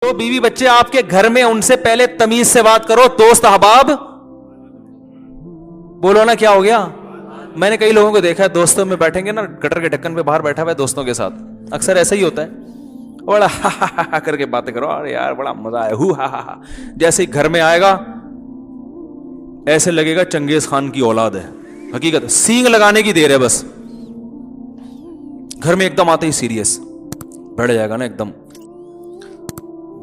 تو بیوی بچے آپ کے گھر میں، ان سے پہلے تمیز سے بات کرو. دوست احباب بولو نا، کیا ہو گیا؟ میں نے کئی لوگوں کو دیکھا ہے دوستوں میں بیٹھیں گے نا، گٹر کے ڈھکن پہ باہر بیٹھا ہوا ہے دوستوں کے ساتھ، اکثر ایسا ہی ہوتا ہے، بڑا ہا کر کے باتیں کرو، ارے یار بڑا مزہ ہے، ہو ہا. جیسے ہی گھر میں آئے گا ایسے لگے گا چنگیز خان کی اولاد ہے. حقیقت سینگ لگانے کی دیر ہے بس. گھر میں ایک دم آتے ہی سیریس بڑھ جائے گا نا، ایک دم.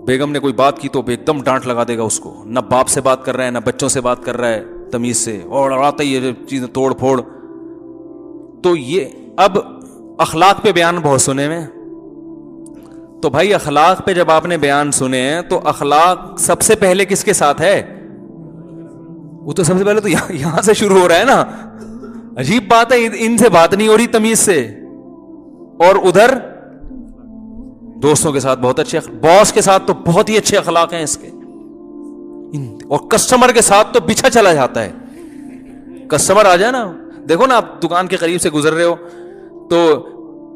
بیگم نے کوئی بات کی تو ایک دم ڈانٹ لگا دے گا اس کو، نہ باپ سے بات کر رہا ہے نہ بچوں سے بات کر رہا ہے تمیز سے، اور آتا ہی یہ چیزیں توڑ پھوڑ. تو یہ اب اخلاق پہ بیان بہت سنے میں، تو بھائی اخلاق پہ جب آپ نے بیان سنے ہیں تو اخلاق سب سے پہلے کس کے ساتھ ہے؟ وہ تو سب سے پہلے تو یہاں سے شروع ہو رہا ہے نا. عجیب بات ہے، ان سے بات نہیں ہو رہی تمیز سے، اور ادھر دوستوں کے ساتھ بہت اچھے، باس کے ساتھ تو بہت ہی اچھے اخلاق ہیں اس کے، اور کسٹمر کے ساتھ تو بچھا چلا جاتا ہے. کسٹمر آ جائے نا، دیکھو نا آپ دکان کے قریب سے گزر رہے ہو تو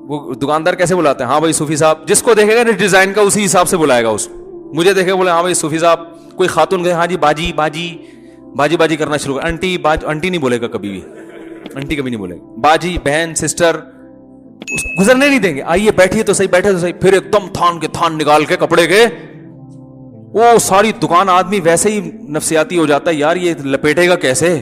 وہ دکاندار کیسے بلاتے ہیں؟ ہاں بھائی صوفی صاحب. جس کو دیکھے گا نا ڈیزائن کا اسی حساب سے بلائے گا اس کو. مجھے دیکھے بولے ہاں بھائی صوفی صاحب. کوئی خاتون گئے، ہاں جی باجی باجی باجی باجی کرنا شروع کر. آنٹی آنٹی نہیں بولے گا کبھی بھی، آنٹی کبھی نہیں بولے گا. باجی، بہن، سسٹر گزرنے نہیں دیں گے. آئیے بیٹھیے تو صحیح، بیٹھے تو صحیح. پھر ایک دم تھان کے تھان نکال کے کپڑے کے، وہ ساری دکان آدمی ویسے ہی نفسیاتی ہو جاتا ہے، یار یہ لپیٹے گا کیسے.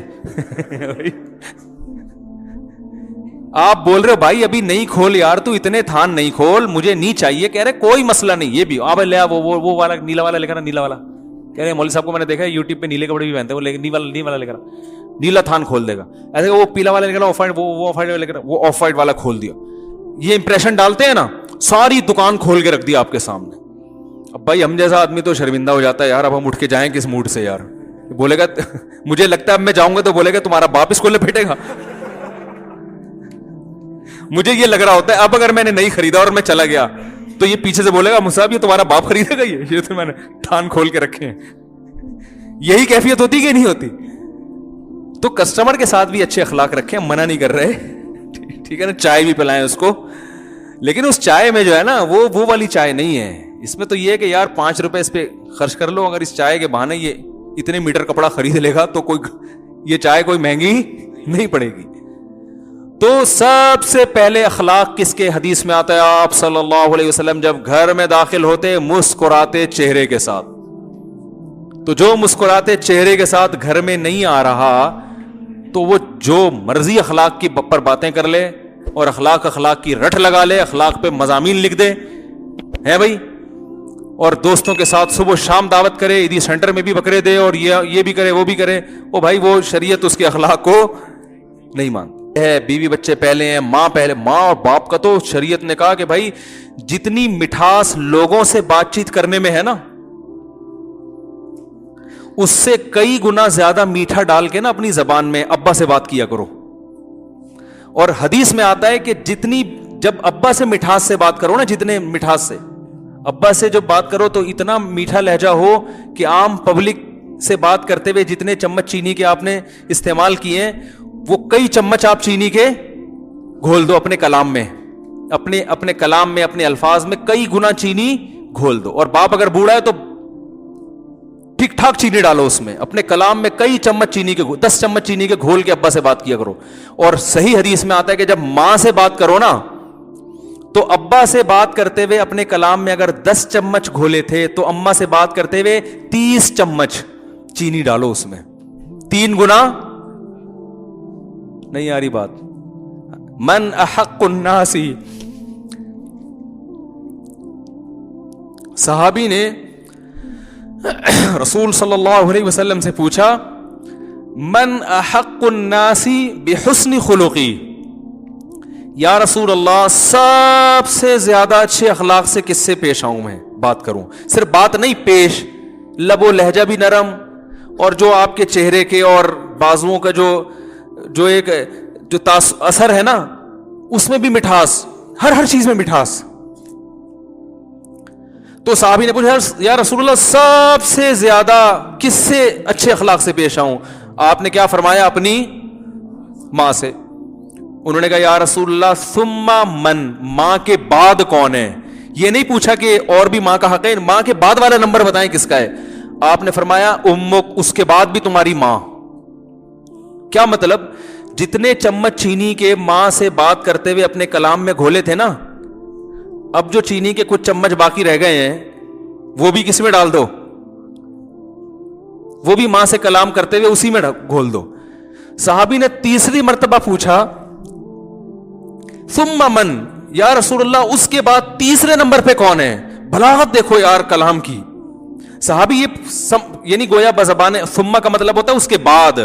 آپ بول رہے ہو بھائی ابھی نہیں کھول یار، تو اتنے تھان نہیں کھول، مجھے نہیں چاہیے. کہہ رہے کوئی مسئلہ نہیں، یہ بھی آپ لے وہ والا نیلا والا لے کر، نیلا والا. کہہ رہے مولوی صاحب کو میں نے دیکھا ہے یوٹیوب پہ نیلے کپڑے بھی پہنتے ہیں، وہ نیلا والا لے کر نیلا تھان کھول دے گا. ایسے وہ پیلا والا لے کر آف وائٹ، وہ آف وائٹ لے کر وہ آف وائٹ والا کھول دیا. یہ امپریشن ڈالتے ہیں نا، ساری دکان کھول کے رکھ دیا آپ کے سامنے. اب بھائی ہم جیسا آدمی تو شرمندہ ہو جاتا ہے، یار اب ہم اٹھ کے جائیں کس موڈ سے یار. بولے گا مجھے لگتا ہے اب میں جاؤں گا تو بولے گا تمہارا باپ اس کو لپیٹے گا. مجھے یہ لگ رہا ہوتا ہے اب اگر میں نے نہیں خریدا اور میں چلا گیا تو یہ پیچھے سے بولے گا مصعب یہ تمہارا باپ خریدے گا، یہ تو میں نے تھان کھول کے رکھے ہیں. یہی کیفیت ہوتی کہ نہیں ہوتی؟ تو کسٹمر کے ساتھ بھی اچھے اخلاق رکھیں، منع نہیں کر رہے، ٹھیک ہے نا. چائے بھی پلائیں اس کو، لیکن اس چائے میں جو ہے نا وہ والی چائے نہیں ہے. اس میں تو یہ ہے کہ یار 5 روپے اس پہ خرچ کر لو، اگر اس چائے کے بہانے یہ اتنے میٹر کپڑا خرید لے گا تو کوئی یہ چائے کوئی مہنگی نہیں پڑے گی. تو سب سے پہلے اخلاق کس کے حدیث میں آتا ہے؟ آپ صلی اللہ علیہ وسلم جب گھر میں داخل ہوتے مسکراتے چہرے کے ساتھ. تو جو مسکراتے چہرے کے ساتھ گھر میں نہیں آ رہا تو وہ جو مرضی اخلاق کی پر باتیں کر لے اور اخلاق کی رٹ لگا لے، اخلاق پہ مضامین لکھ دے ہے بھائی، اور دوستوں کے ساتھ صبح شام دعوت کرے، عیدی سینٹر میں بھی بکرے دے، اور یہ بھی کرے وہ بھی کرے، وہ بھائی وہ شریعت اس کے اخلاق کو نہیں مانتی ہے. بیوی بچے پہلے ہیں، ماں پہلے. ماں اور باپ کا تو شریعت نے کہا کہ بھائی جتنی مٹھاس لوگوں سے بات چیت کرنے میں ہے نا، اس سے کئی گنا زیادہ میٹھا ڈال کے نا اپنی زبان میں ابا سے بات کیا کرو. اور حدیث میں آتا ہے کہ جتنی جب ابا سے مٹھاس سے بات کرو نا، جتنے مٹھاس سے ابا سے جب بات کرو تو اتنا میٹھا لہجہ ہو کہ عام پبلک سے بات کرتے ہوئے جتنے چمچ چینی کے آپ نے استعمال کیے ہیں وہ کئی چمچ آپ چینی کے گھول دو اپنے کلام میں، اپنے کلام میں، اپنے الفاظ میں کئی گنا چینی گھول دو. اور باپ اگر بوڑھا ہے تو ٹھیک ٹھاک چینی ڈالو اس میں، اپنے کلام میں کئی چمچ چینی کے 10 چمچ چینی کے گھول کے ابا سے بات کیا کرو. اور صحیح حدیث میں آتا ہے کہ جب ماں سے بات کرو نا تو ابا سے بات کرتے ہوئے اپنے کلام میں اگر 10 چمچ گھولے تھے تو اماں سے بات کرتے ہوئے 30 چمچ چینی ڈالو اس میں، 3 گنا. نہیں آ رہی بات؟ من احق الناس، صحابی نے رسول صلی اللہ علیہ وسلم سے پوچھا من احق الناس بحسن خلقی، یا رسول اللہ سب سے زیادہ اچھے اخلاق سے کس سے پیش آؤں میں بات کروں؟ صرف بات نہیں، پیش، لب و لہجہ بھی نرم، اور جو آپ کے چہرے کے اور بازوؤں کا جو ایک جو اثر ہے نا اس میں بھی مٹھاس، ہر چیز میں مٹھاس. تو صحابی نے پوچھا یا رسول اللہ سب سے زیادہ کس سے اچھے اخلاق سے پیش آؤں؟ آپ نے کیا فرمایا؟ اپنی ماں سے. انہوں نے کہا یا رسول اللہ ثم من، ماں کے بعد کون ہے؟ یہ نہیں پوچھا کہ اور بھی ماں کا حق ہے, ماں کے بعد والا نمبر بتائیں کس کا ہے. آپ نے فرمایا امک, اس کے بعد بھی تمہاری ماں. کیا مطلب؟ جتنے چمچ چینی کے ماں سے بات کرتے ہوئے اپنے کلام میں گھولے تھے نا, اب جو چینی کے کچھ چمچ باقی رہ گئے ہیں وہ بھی کس میں ڈال دو, وہ بھی ماں سے کلام کرتے ہوئے اسی میں گھول دو. صحابی نے تیسری مرتبہ پوچھا ثم من, یا رسول اللہ اس کے بعد تیسرے نمبر پہ کون ہے؟ بلاغت دیکھو یار کلام کی. صحابی یہ یعنی گویا بزبان ثم کا مطلب ہوتا ہے اس کے بعد,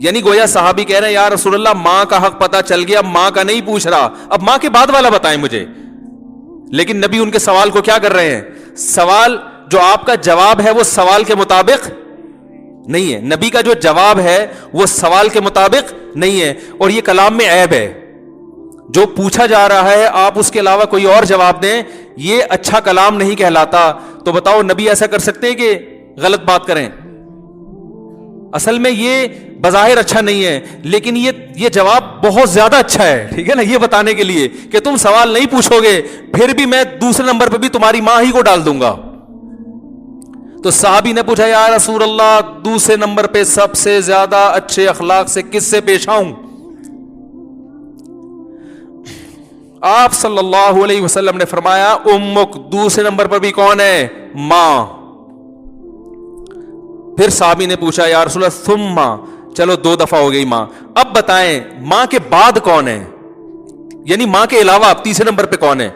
یعنی گویا صحابی کہہ رہے ہیں یا رسول اللہ ماں کا حق پتا چل گیا, ماں کا نہیں پوچھ رہا, اب ماں کے بعد والا بتائیں مجھے. لیکن نبی ان کے سوال کو کیا کر رہے ہیں؟ سوال جو آپ کا جواب ہے وہ سوال کے مطابق نہیں ہے. نبی کا جو جواب ہے وہ سوال کے مطابق نہیں ہے, اور یہ کلام میں عیب ہے. جو پوچھا جا رہا ہے آپ اس کے علاوہ کوئی اور جواب دیں, یہ اچھا کلام نہیں کہلاتا. تو بتاؤ نبی ایسا کر سکتے ہیں کہ غلط بات کریں؟ اصل میں یہ بظاہر اچھا نہیں ہے, لیکن یہ جواب بہت زیادہ اچھا ہے, ٹھیک ہے نا, یہ بتانے کے لیے کہ تم سوال نہیں پوچھو گے پھر بھی میں دوسرے نمبر پہ بھی تمہاری ماں ہی کو ڈال دوں گا. تو صحابی نے پوچھا یا رسول اللہ دوسرے نمبر پہ سب سے زیادہ اچھے اخلاق سے کس سے پیش آؤں؟ آپ صلی اللہ علیہ وسلم نے فرمایا امک, دوسرے نمبر پر بھی کون ہے؟ ماں. پھر صحابی نے پوچھا یا رسول اللہ ثم, چلو 2 دفعہ ہو گئی ماں, اب بتائیں ماں کے بعد کون ہے, یعنی ماں کے علاوہ آپ تیسرے نمبر پہ کون ہے؟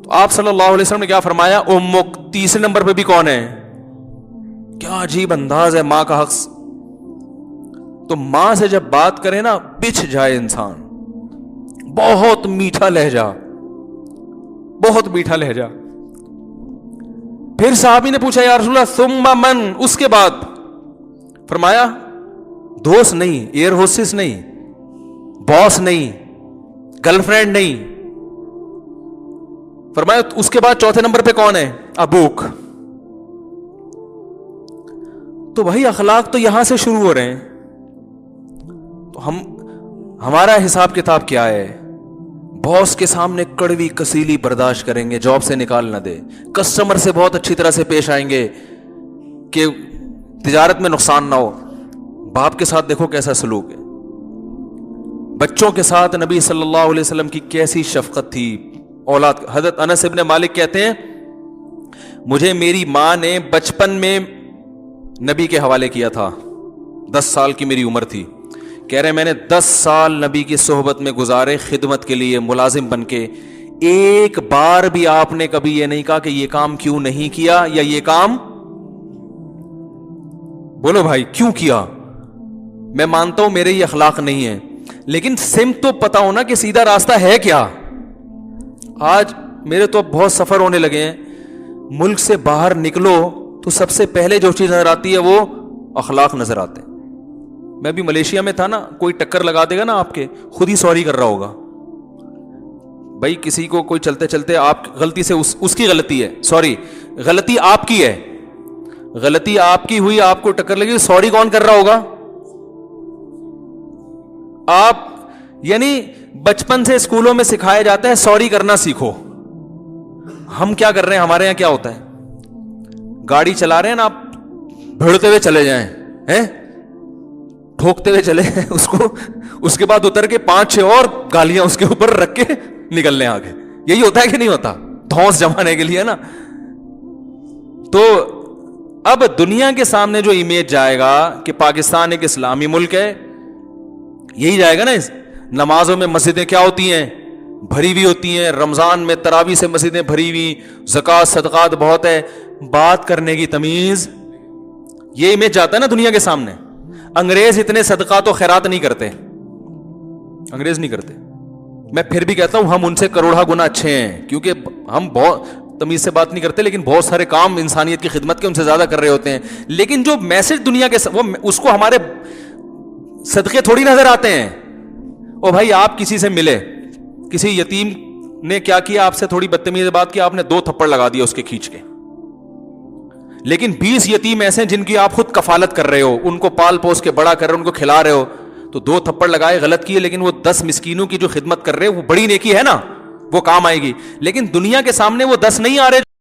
تو آپ صلی اللہ علیہ وسلم نے کیا فرمایا؟ امک, تیسرے نمبر پہ بھی کون ہے؟ کیا عجیب انداز ہے ماں کا حق. تو ماں سے جب بات کرے نا بچھ جائے انسان, بہت میٹھا لہجہ, بہت میٹھا لہجہ. پھر صحابی نے پوچھا یا رسول اللہ ثم من, اس کے بعد فرمایا دوست نہیں, ایئر ہوسٹس نہیں, باس نہیں, گرل فرینڈ نہیں. فرمایا اس کے بعد چوتھے نمبر پہ کون ہے؟ ابوک. تو وہی اخلاق تو یہاں سے شروع ہو رہے ہیں. تو ہمارا حساب کتاب کیا ہے؟ باس کے سامنے کڑوی کسیلی برداشت کریں گے, جاب سے نکال نہ دے. کسٹمر سے بہت اچھی طرح سے پیش آئیں گے کہ تجارت میں نقصان نہ ہو. باپ کے ساتھ دیکھو کیسا سلوک ہے. بچوں کے ساتھ نبی صلی اللہ علیہ وسلم کی کیسی شفقت تھی اولاد. حضرت انس ابن مالک کہتے ہیں مجھے میری ماں نے بچپن میں نبی کے حوالے کیا تھا, 10 سال کی میری عمر تھی. کہہ رہے میں نے 10 سال نبی کی صحبت میں گزارے خدمت کے لیے ملازم بن کے, ایک بار بھی آپ نے کبھی یہ نہیں کہا کہ یہ کام کیوں نہیں کیا, یا یہ کام بولو بھائی کیوں کیا. میں مانتا ہوں میرے یہ اخلاق نہیں ہے, لیکن سمت تو پتا ہونا کہ سیدھا راستہ ہے کیا. آج میرے تو بہت سفر ہونے لگے ہیں, ملک سے باہر نکلو تو سب سے پہلے جو چیز نظر آتی ہے وہ اخلاق نظر آتے ہیں. میں بھی ملیشیا میں تھا نا, کوئی ٹکر لگا دے گا نا آپ کے, خود ہی سوری کر رہا ہوگا. بھائی کسی کو کوئی چلتے چلتے آپ غلطی سے اس کی غلطی ہے, سوری غلطی آپ کی ہے, غلطی آپ کی ہوئی, آپ کو ٹکر لگی, سوری کون کر رہا ہوگا؟ آپ. یعنی بچپن سے اسکولوں میں سکھایا جاتا ہے سوری کرنا سیکھو. ہم کیا کر رہے ہیں؟ ہمارے یہاں کیا ہوتا ہے, گاڑی چلا رہے ہیں نا آپ, بھڑتے ہوئے چلے جائیں, ٹھوکتے ہوئے چلے اس کو, اس کے بعد اتر کے 5-6 اور گالیاں اس کے اوپر رکھ کے نکل لیں آگے. یہی ہوتا ہے کہ نہیں ہوتا؟ دھونس جمانے کے لیے نا. تو اب دنیا کے سامنے جو امیج جائے گا کہ پاکستان ایک اسلامی ملک ہے, یہی جائے گا نا. نمازوں میں مسجدیں کیا ہوتی ہیں؟ بھری ہوئی ہوتی ہیں. رمضان میں تراویح سے مسجدیں بھری ہوئی, زکوٰۃ صدقات بہت ہے, بات کرنے کی تمیز, یہ امیج جاتا ہے نا دنیا کے سامنے. انگریز اتنے صدقات و خیرات نہیں کرتے, انگریز نہیں کرتے. میں پھر بھی کہتا ہوں ہم ان سے کروڑا گنا اچھے ہیں, کیونکہ ہم بہت تمیز سے بات نہیں کرتے, لیکن بہت سارے کام انسانیت کی خدمت کے ان سے زیادہ کر رہے ہوتے ہیں. لیکن جو میسج دنیا کے وہ اس کو ہمارے صدقے تھوڑی نظر آتے ہیں. او بھائی آپ کسی سے ملے, کسی یتیم نے کیا کیا, آپ سے تھوڑی بدتمیز بات کی, آپ نے 2 تھپڑ لگا دیا اس کے کھینچ کے. لیکن 20 یتیم ایسے ہیں جن کی آپ خود کفالت کر رہے ہو, ان کو پال پوس کے بڑا کر رہے ہو, ان کو کھلا رہے ہو, تو 2 تھپڑ لگائے غلط کیے, لیکن وہ 10 مسکینوں کی جو خدمت کر رہے ہو وہ بڑی نیکی ہے نا. وہ کام آئے گی. لیکن دنیا کے سامنے وہ 10 نہیں آ رہے